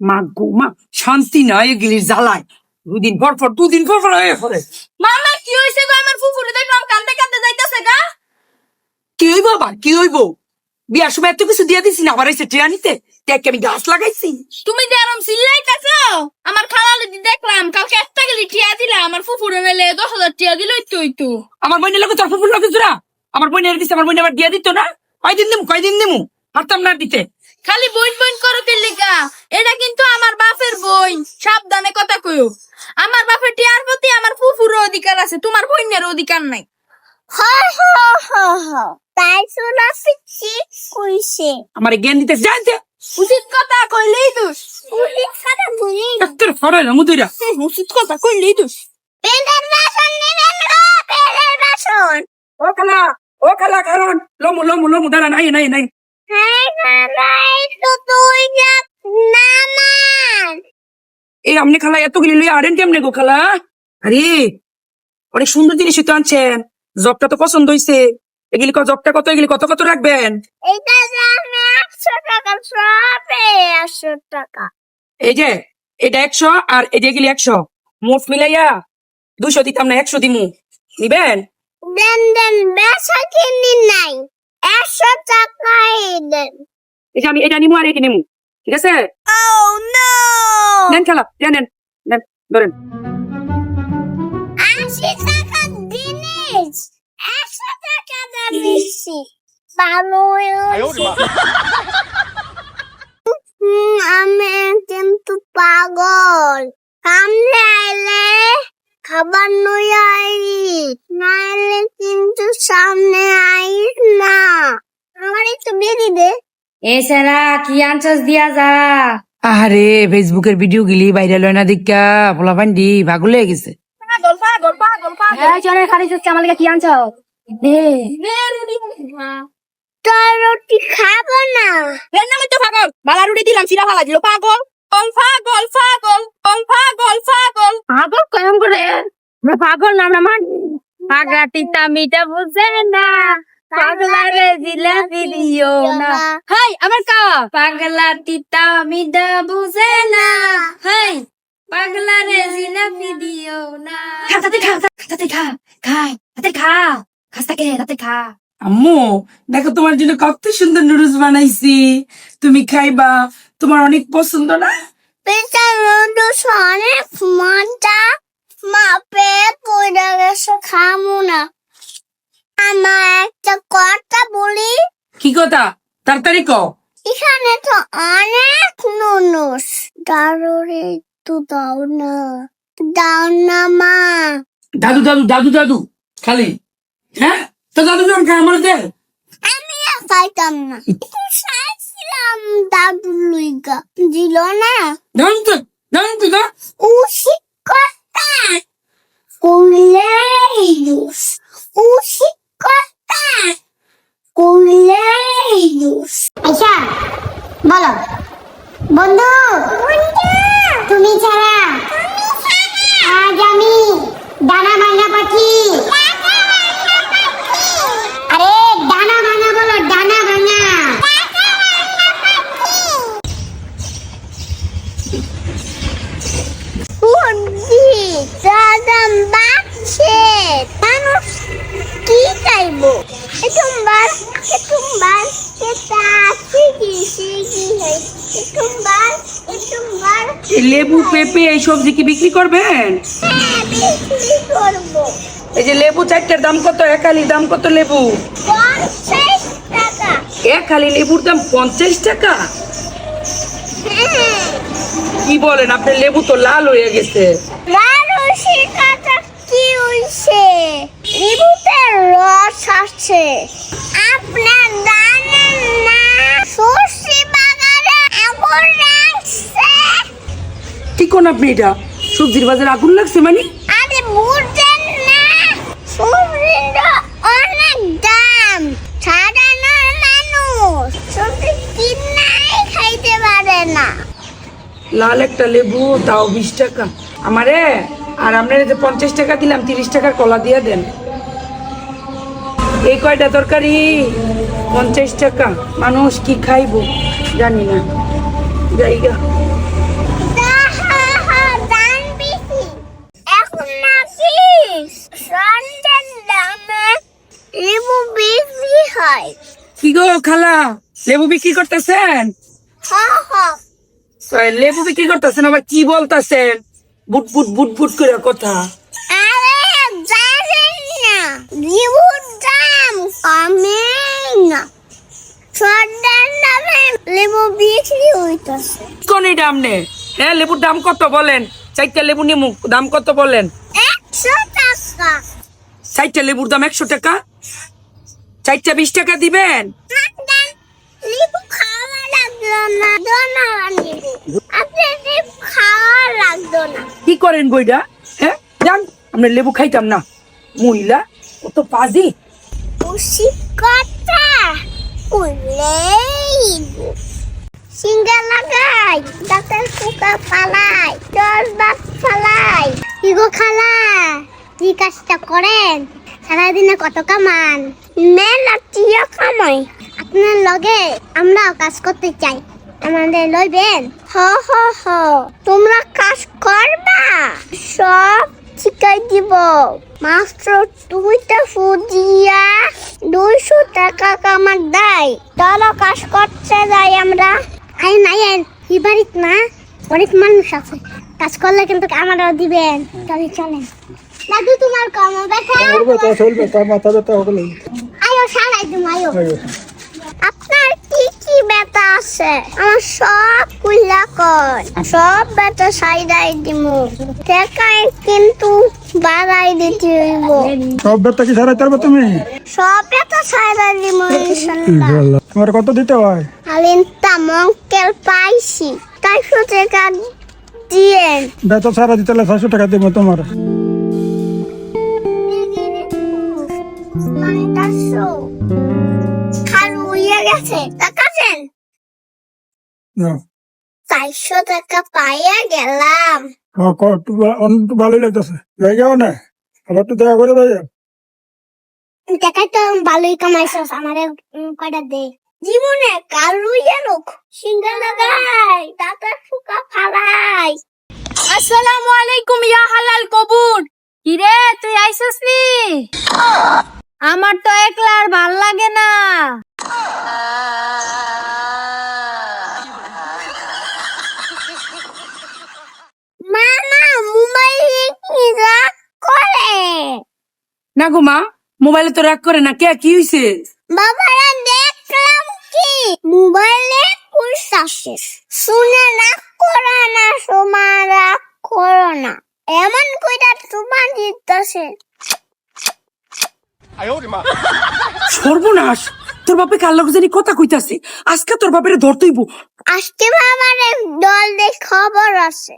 মা গো মা, শান্তি নাই এগুলির জ্বালায়। দুদিন পর হয়ে পড়ে। মামা কি হইছে গো? আমার ফুফুরে দেখলাম কান্দে কান্দে যাইতাছে গা। কি হইব আবার, কি হইব? বিয়ার সময় এত কিছু দিয়ে দিছি না, আবার এসে টিয়া নিতে। দেখ আমি গাছ লাগাইছি। তুমি যে আরাম চিল্লাইতাছো, আমার খালালে দি দেখলাম কালকে 1 টাকা টিয়া দিলা, আমার ফুফুরে মেলে 10,000 টিয়া দিল তো। আমার বোনের লোক তোর ফুফুর লোক জোড়া। আমার বোনের দিছে, আমার বোন আবার দিয়ে দিত না। কয়দিন দিমু হারতাম না দিতে। খালি বইন বইন করো তেলিকা। এটা কিন্তু আমার বাপের বইন, সাবধানে কথা কইও। আমার বাপের টিয়ার প্রতি আমার ফুফুর অধিকার আছে, তোমার বোনের অধিকার নাই। তাই শোনা শিখছি কইছে আমার জ্ঞান দিতে জানতে। উচিত কথা কইলেই দোষ। উচিত কথা বলি তোর ফরে না মুদুরা। উচিত কথা কইলেই দোষ। পেটের বাসন নেবেন গো, পেটের বাসন। ও খালা কারণ লমু দাঁড়া। নাই হ্যাঁ খালাই তো তুই নামান এই আমনি খালা এতগুলি লই আরেন কেমনে গো খালা? আরে অনেক সুন্দর জিনিস তো আনছেন। জবটা তো পছন্দ হইছে। এগুলি জবটা কত, এগুলি কত কত রাখবেন? এটা দামে 100 টাকা, সবে 100 টাকা। এই যে এটা 100 আর এই যে এগুলি 100, মোট মিলাইয়া 200 দিতাম না, 100 দিমু। নিবেন? দেন বেচা কিনি নাই, 100 টাকাই দেন। এই যে আমি এটা নিমু আর এটা নিমু, ঠিক আছে? Oh no! নেন খালা, নেন ধরেন। 80 টাকা জিনিস 100 টাকা দাম বেশি। ভালো আমি কিন্তু পাগল। সামনে আইলে খাবার নই আইস, নাইলে কিন্তু সামনে আইস না। আমার একটু বেরি দে। এছাড়া কি আনছস দিয়া যা। আরে ফেসবুকের ভিডিও গিলি ভাইরাল হয় না দেখা পোলা পান্ডি পাগল হয়ে গেছে। হ্যাঁ চলে খালি চুচকে আমার লাগি কি আনছো? দে তোর রুটি খাবো না। এর নামই তো পাগল। বালা রুটি দিলাম, সিরা ফালা দিল। পাগল কেমন করে? পাগল না আমরা মান পাগলা তিতা মিটা বুঝে না, পাগলা রে জিলাপি দিও না। হাই আমার কা পাগলা তিতা মিটা বুঝে না, হাই পাগলা রে জিলাপি দিও না। খা। আম্মু দেখো, তোমার জন্য কত সুন্দর নুডলস বানাইছি, তুমি খাইবা। তোমার অনেক পছন্দ না? পিতা নুডলস অনেক মজা। মাপে পয়দা গেছে, খামু না। আমার একটা কথা বলি। কি কথা? তাড়াতাড়ি কও। এখানে তো অনেক নুডলস, দারুরে একটু দাও না মা। দাদু খালি। হ্যাঁ তো দাদু যখন খায় আমার দে। আমি আর খাইতাম না। চাইছিলাম দাদু লইগা, দিল না। জানি তো উশি কথা করলেই দোষ, উশি কথা করলেই দোষ। আচ্ছা বলো বন্ধু, তুমি ছাড়া আজ আমি ডানা ভাঙা পাখি। আরে ডানা ভাঙা বলো, ডানা ভাঙা। দাদাম বাচ্চে মানুষ কি চাইবো? এটুম্বার লেবু পেঁপে এই সবজি কি বিক্রি করবেন? হ্যাঁ, বিক্রি করবো। এই যে লেবু চারটার দাম কত? এক হালির দাম কত লেবু? 50 টাকা। এক হালি লেবুর দাম 50 টাকা? হ্যাঁ, কি বলেন? আপনার লেবু তো লাল হয়ে গেছে। মানুষের কথা কি হইছে? লেবুতে রস আছে। আপনার জানেন না সর্ষে বাগানে আগুন লাগছে? কি কোন আপনি এটা? সবজির বাজারে আগুন লাগছে মানে? আরে বুঝেন না, সবজির অনেক দাম। সাধারণ মানুষ সবজি কিনাই খাইতে পারে না। লাল একটা লেবু তাও 20 টাকা। আমারে আর আপনার যে 50 টাকা দিলাম, 30 টাকার কলা দিয়ে দেন। এই কয়টা তরকারি 50 টাকা। মানুষ কি খাইবো জানি না। জায়গা খালা লেবু বিক্রি করতেছেন? লেবু বিক্রি করতেছেন আবার কি বলতেছেন? বুট বুট বুট বুট করে কথা। আরে জানেন না লেবুর দাম কমে না, সর্দার নামে লেবু বিক্রি হইতেছে। কোন এই দাম নে? হ্যাঁ লেবুর দাম কত বলেন? 4টা লেবু নিমু, দাম কত বলেন? 100 টাকা। 4টা লেবুর দাম 100 টাকা? 4টা 20 টাকা দিবেন? আপনার লেবু খাওয়া লাগলো না, দোনা লেবু আপনার লেবু খাওয়া লাগলো না। কি করেন গইডা? হ্যাঁ জান আমরা লেবু খাইতাম না। মহিলা কত পাজি। খুশি কথা কইলেই সিঙ্গা লাগাই, দাঁতের পোকা ফালাই, দশ দাঁত ফালাই। কি গো খালা, কি কাজটা করেন? সারাদিনে কত কামান? মেলা টিয়া কামাই। আপনার লগে আমরাও কাজ করতে চাই, আমাদের লইবেন? হ হ হ, তোমরা কাজ করবা, সব শিখাই দিব। মাত্র 2টা ফুজিয়া 200 টাকা কামার দেয়। চলো কাজ করতে যাই আমরা। আইন আইন, এই বাড়িত না অনেক মানুষ আছে, কাজ করলে কিন্তু আমারও দিবেন। চলে চলেন দাদু, তোমার কম ব্যথা? আয়ো সারাই তুমি, আয়ো। আপনার কি কি ব্যথা আছে? আমার সব কুইলা কর, সব ব্যথা সাইডাই দিমু। টাকায় কিন্তু বাড়াই দিতে হইব। সব ব্যথা কি সারাইতে পারবে তুমি? সব ব্যথা সাইডাই দিমু ইনশাআল্লাহ। তোমার কত দিতে হয়? আলিনটা মঙ্কেল পাইছি, 400 টাকা দিয়েন। ব্যথা সারা দিতে হলে 600 টাকা দেবো তোমার। খালু হইয়া গেছে, টাকা দেন। 400 টাকা পাইয়া গেলাম। ভালোই লাগতেছে, জায়গাও না, আবার তো দেখা করে দেয়। টাকা তো ভালোই কামাইছস, আমারে কয়টা দে। জীবনে কালু লোক সিঙ্গা লাগাই, দাঁতের ফুকা ফালাই। আসসালামু আলাইকুম ইয়া হালাল কবুর। কিরে তুই আইছস নি? আমার তো একলা আর ভাল লাগে না। মামা মোবাইলে কি রাগ করে? না গো মা, মোবাইলে তো রাগ করে না। কে কি হইছে? বাবারা দেখলাম কি মোবাইলে কুরসাছে, শুনে রাগ করো না, সোমা রাগ করো না, এমন কইরা তোমার দিতেছে। সর্বনাশ, তোর বাপে কার লোক জানি কথা কইতাছে। আজকে তোর বাপের ধরতেইব। আজকে বাবার দল খবর আছে।